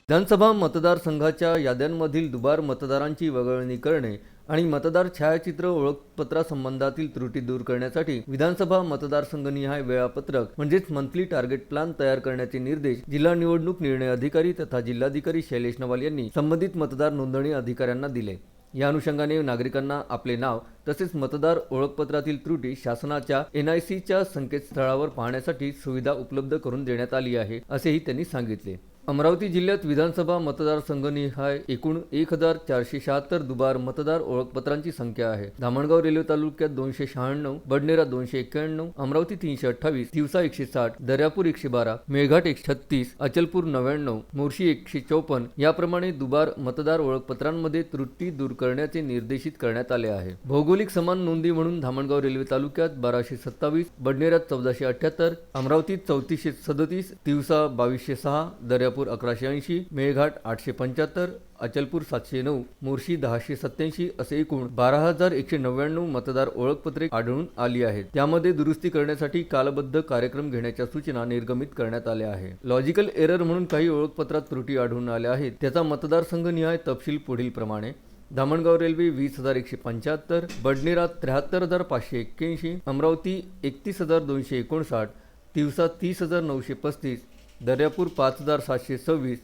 विधानसभा मतदारसंघाच्या याद्यांमधील दुबार मतदारांची वगळणी करणे आणि मतदार छायाचित्र ओळखपत्रासंबंधातील त्रुटी दूर करण्यासाठी विधानसभा मतदारसंघनिहाय वेळापत्रक म्हणजेच मंथली टार्गेट प्लॅन तयार करण्याचे निर्देश जिल्हा निवडणूक निर्णय अधिकारी तथा जिल्हाधिकारी शैलेश नवाल यांनी संबंधित मतदार नोंदणी अधिकाऱ्यांना दिले। या अनुषंगाने नागरिकांना आपले नाव तसेच मतदार ओळखपत्रातील त्रुटी शासनाच्या NICच्या संकेतस्थळावर पाहण्यासाठी सुविधा उपलब्ध करून देण्यात आली आहे, असेही त्यांनी सांगितले। अमरावती जिल्ह्यात विधानसभा मतदारसंघनिहाय एकूण 1476 दुबार मतदार ओळखपत्रांची संख्या आहे। धामणगाव रेल्वे तालुक्यात 296, बडनेरा 291, अमरावती 328, तिवसा 160, दर्यापूर 112, मेळघाट 136, अचलपूर 99, मोर्शी 154 याप्रमाणे दुबार मतदार ओळखपत्रांमध्ये त्रुटी दूर करण्याचे निर्देशित करण्यात आले आहे। भौगोलिक समान नोंदी म्हणून धामणगाव रेल्वे तालुक्यात 1227, बडनेरात 1478, अमरावतीत 3437, तिवसा 2206, दर्यापूर 1180, मेळघाट 875, अचलपूर 709, मोर्शी 1087 असे एकूण 12199 मतदार ओळखपत्रे आढळून आली आहेत। त्यामध्ये दुरुस्ती करण्यासाठी कालबद्ध कार्यक्रम घेण्याच्या सूचना निर्गमित करण्यात आल्या आहेत। लॉजिकल एरर म्हणून काही ओळखपत्रात त्रुटी आढळून आल्या आहेत, त्याचा मतदारसंघनिहाय तपशील पुढील प्रमाणे: धामणगाव रेल्वे 20175, बडनेरा 73581, अमरावती 31259, तिवसा 30935, दर्यापूर 5726,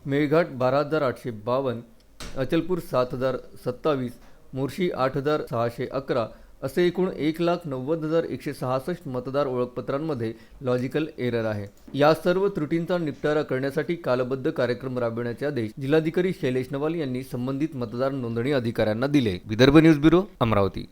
मेळघाट 12852, अचलपूर 7027, मोर्शी 8611 असे एकूण 1,90,166 मतदार ओळखपत्रांमध्ये लॉजिकल एरर आहे। या सर्व त्रुटींचा निपटारा करण्यासाठी कालबद्ध कार्यक्रम राबविण्याचे आदेश जिल्हाधिकारी शैलेश नवाल यांनी संबंधित मतदार नोंदणी अधिकाऱ्यांना दिले। Vidarbha news bureau, Amravati.